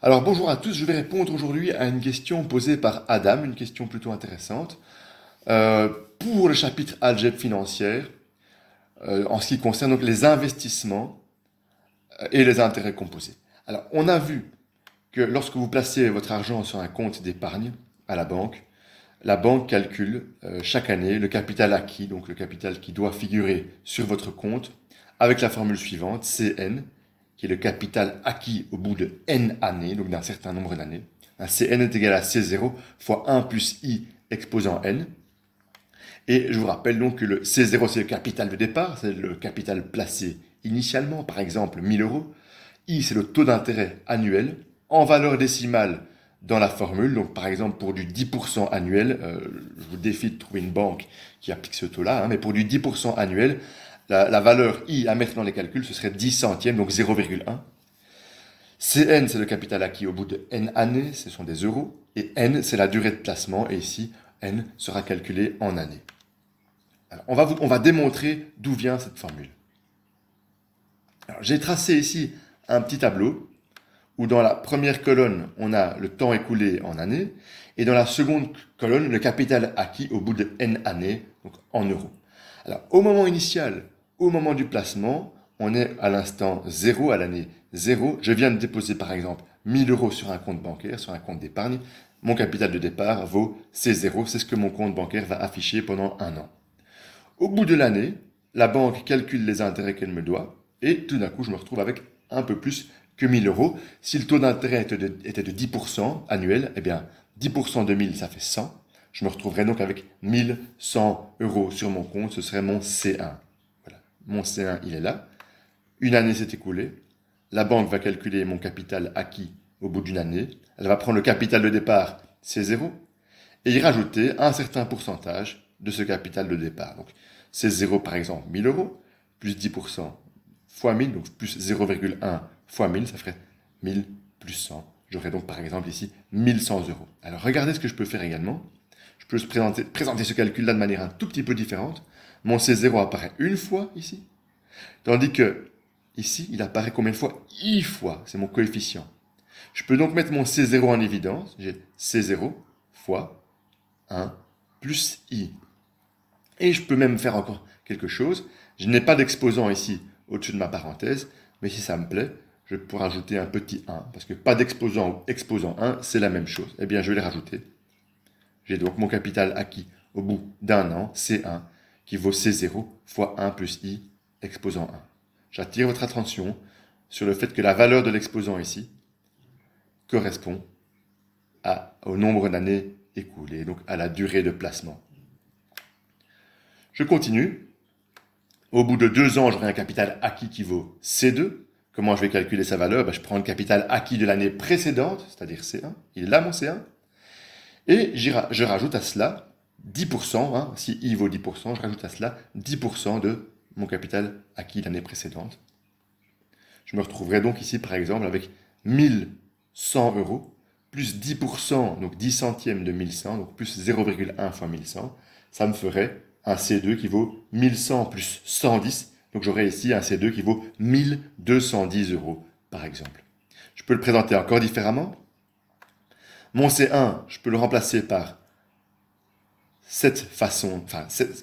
Alors bonjour à tous, je vais répondre aujourd'hui à une question posée par Adam, une question plutôt intéressante. Euh, pour le chapitre algèbre financière, en ce qui concerne donc les investissements et les intérêts composés. Alors on a vu que lorsque vous placez votre argent sur un compte d'épargne à la banque calcule chaque année le capital acquis, donc le capital qui doit figurer sur votre compte, avec la formule suivante, CN, qui est le capital acquis au bout de n années, donc d'un certain nombre d'années. Un CN est égal à C0 fois 1 plus I exposant n. Et je vous rappelle donc que le C0, c'est le capital de départ, c'est le capital placé initialement, par exemple 1000 euros. I, c'est le taux d'intérêt annuel en valeur décimale dans la formule. Donc, par exemple, pour du 10% annuel, je vous défie de trouver une banque qui applique ce taux-là, mais pour du 10% annuel, la valeur I à mettre dans les calculs, ce serait 10 centièmes, donc 0,1. CN, c'est le capital acquis au bout de N années, ce sont des euros. Et N, c'est la durée de placement, et ici, N sera calculé en années. Alors, on va démontrer d'où vient cette formule. J'ai tracé ici un petit tableau où dans la première colonne, on a le temps écoulé en années, et dans la seconde colonne, le capital acquis au bout de N années, donc en euros. Alors, au moment initial, au moment du placement, on est à l'instant 0, à l'année 0. Je viens de déposer, par exemple, 1000 euros sur un compte bancaire, sur un compte d'épargne. Mon capital de départ vaut C0, c'est ce que mon compte bancaire va afficher pendant un an. Au bout de l'année, la banque calcule les intérêts qu'elle me doit, et tout d'un coup, je me retrouve avec un peu plus que 1000 euros. Si le taux d'intérêt était de 10% annuel, eh bien, 10% de 1000, ça fait 100. Je me retrouverai donc avec 1100 euros sur mon compte, ce serait mon C1. Voilà, mon C1, il est là. Une année s'est écoulée. La banque va calculer mon capital acquis au bout d'une année. Elle va prendre le capital de départ, C0, et y rajouter un certain pourcentage de ce capital de départ. Donc, C0, par exemple, 1000 euros, plus 10% fois 1000, donc plus 0,1 fois 1000, ça ferait 1000 plus 100. J'aurais donc par exemple ici 1100 euros. Alors regardez ce que je peux faire également. Je peux présenter ce calcul-là de manière un tout petit peu différente. Mon C0 apparaît une fois ici, tandis que ici, il apparaît combien de fois? I fois, c'est mon coefficient. Je peux donc mettre mon C0 en évidence. J'ai C0 fois 1 plus I. Et je peux même faire encore quelque chose. Je n'ai pas d'exposant ici au-dessus de ma parenthèse, mais si ça me plaît, je peux rajouter un petit 1, parce que pas d'exposant ou exposant 1, c'est la même chose. Eh bien, je vais les rajouter. J'ai donc mon capital acquis au bout d'un an, C1, qui vaut C0 fois 1 plus I exposant 1. J'attire votre attention sur le fait que la valeur de l'exposant ici correspond au nombre d'années écoulées, donc à la durée de placement. Je continue. Au bout de 2 ans, j'aurai un capital acquis qui vaut C2. Comment je vais calculer sa valeur? Je prends le capital acquis de l'année précédente, c'est-à-dire C1. Il est là mon C1. Et je rajoute à cela 10%. Si I vaut 10%, je rajoute à cela 10% de mon capital acquis l'année précédente. Je me retrouverai donc ici, par exemple, avec 1100 euros, plus 10%, donc 10 centièmes de 1100, donc plus 0,1 fois 1100. Ça me ferait un C2 qui vaut 1100 plus 110. Donc j'aurai ici un C2 qui vaut 1210 euros, par exemple. Je peux le présenter encore différemment. Mon C1, je peux le remplacer par cette façon,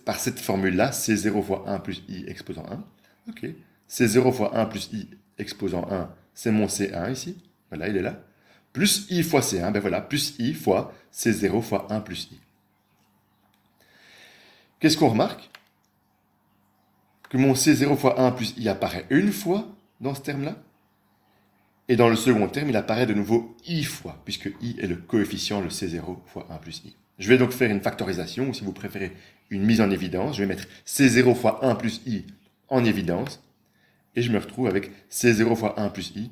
par cette formule-là, C0 fois 1 plus I exposant 1. Ok. C0 fois 1 plus I exposant 1, c'est mon C1 ici. Voilà, il est là. Plus I fois C1, ben voilà, plus I fois C0 fois 1 plus I. Qu'est-ce qu'on remarque? Que mon C0 fois 1 plus I apparaît une fois dans ce terme-là. Et dans le second terme, il apparaît de nouveau I fois, puisque I est le coefficient, le C0 fois 1 plus I. Je vais donc faire une factorisation, ou si vous préférez, une mise en évidence. Je vais mettre C0 fois 1 plus I en évidence. Et je me retrouve avec C0 fois 1 plus I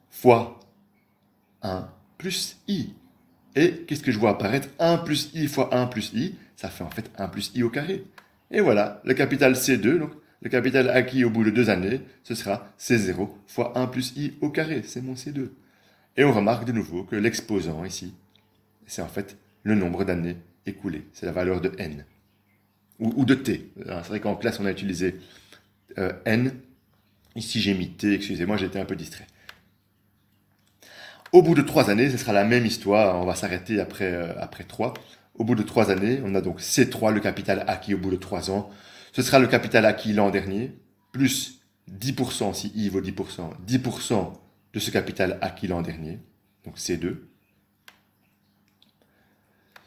fois 1 plus I. Et qu'est-ce que je vois apparaître? 1 plus I fois 1 plus I, ça fait en fait 1 plus I au carré. Et voilà, le capital C2, donc le capital acquis au bout de 2 années, ce sera C0 fois 1 plus I au carré, c'est mon C2. Et on remarque de nouveau que l'exposant ici, c'est en fait le nombre d'années écoulées, c'est la valeur de N, ou de T. C'est vrai qu'en classe on a utilisé N, ici j'ai mis T, excusez-moi, j'étais un peu distrait. Au bout de 3 années, ce sera la même histoire, on va s'arrêter après 3. Au bout de 3 années, on a donc C3, le capital acquis au bout de 3 ans. Ce sera le capital acquis l'an dernier, plus 10% si I vaut 10%, 10% de ce capital acquis l'an dernier, donc C2.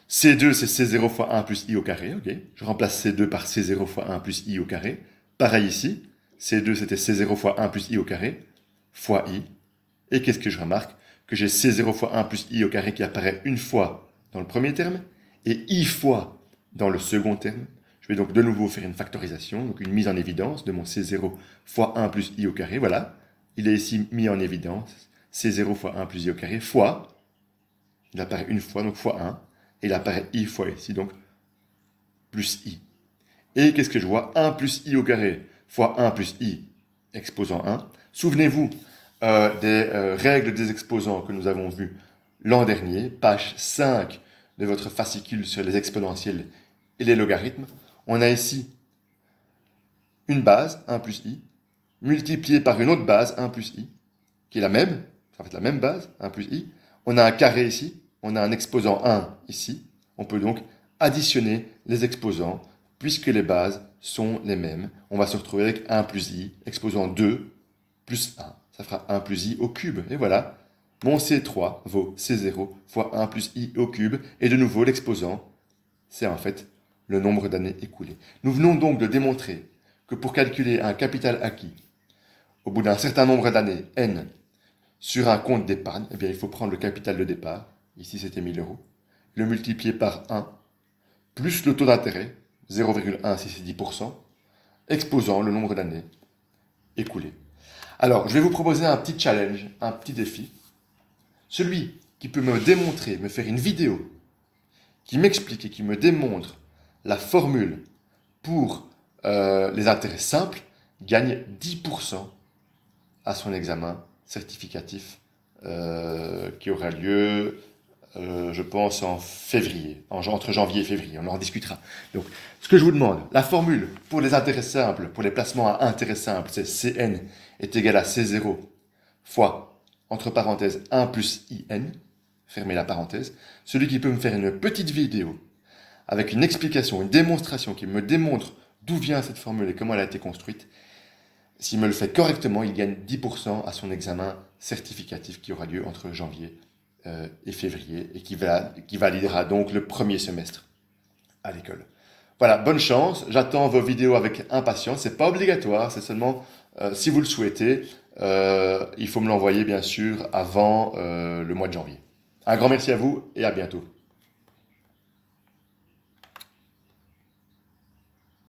C2, c'est C0 fois 1 plus I au carré, ok. Je remplace C2 par C0 fois 1 plus I au carré. Pareil ici, C2 c'était C0 fois 1 plus I au carré, fois I. Et qu'est-ce que je remarque? Que j'ai C0 fois 1 plus I au carré qui apparaît une fois dans le premier terme, et I fois dans le second terme. Je vais donc de nouveau faire une factorisation, donc une mise en évidence de mon C0 fois 1 plus I au carré, voilà. Il est ici mis en évidence, C0 fois 1 plus I au carré, fois, il apparaît une fois, donc fois 1, et il apparaît I fois ici, donc plus I. Et qu'est-ce que je vois? 1 plus I au carré fois 1 plus I, exposant 1. Souvenez-vous des règles des exposants que nous avons vues l'an dernier, page 5 de votre fascicule sur les exponentielles et les logarithmes. On a ici une base, 1 plus I, multipliée par une autre base, 1 plus I, qui est la même, ça va être la même base, 1 plus I. On a un carré ici, on a un exposant 1 ici. On peut donc additionner les exposants, puisque les bases sont les mêmes. On va se retrouver avec 1 plus I, exposant 2 plus 1. Ça fera 1 plus I au cube. Et voilà, mon C3 vaut C0 fois 1 plus I au cube. Et de nouveau, l'exposant, c'est en fait le nombre d'années écoulées. Nous venons donc de démontrer que pour calculer un capital acquis, au bout d'un certain nombre d'années, N, sur un compte d'épargne, eh bien, il faut prendre le capital de départ, ici c'était 1000 euros, le multiplier par 1, plus le taux d'intérêt, 0,1 si c'est 10%, exposant le nombre d'années écoulées. Alors, je vais vous proposer un petit challenge, un petit défi. Celui qui peut me démontrer, me faire une vidéo, qui m'explique et qui me démontre la formule pour les intérêts simples, gagne 10% à son examen certificatif qui aura lieu, je pense, en février, entre janvier et février. On en discutera. Donc, ce que je vous demande, la formule pour les intérêts simples, pour les placements à intérêts simples, c'est Cn est égal à C0 fois, entre parenthèses, 1 plus In, fermez la parenthèse. Celui qui peut me faire une petite vidéo avec une explication, une démonstration qui me démontre d'où vient cette formule et comment elle a été construite, s'il me le fait correctement, il gagne 10% à son examen certificatif qui aura lieu entre janvier et février et qui validera donc le premier semestre à l'école. Voilà, bonne chance. J'attends vos vidéos avec impatience. C'est pas obligatoire, c'est seulement si vous le souhaitez. Il faut me l'envoyer bien sûr avant le mois de janvier. Un grand merci à vous et à bientôt.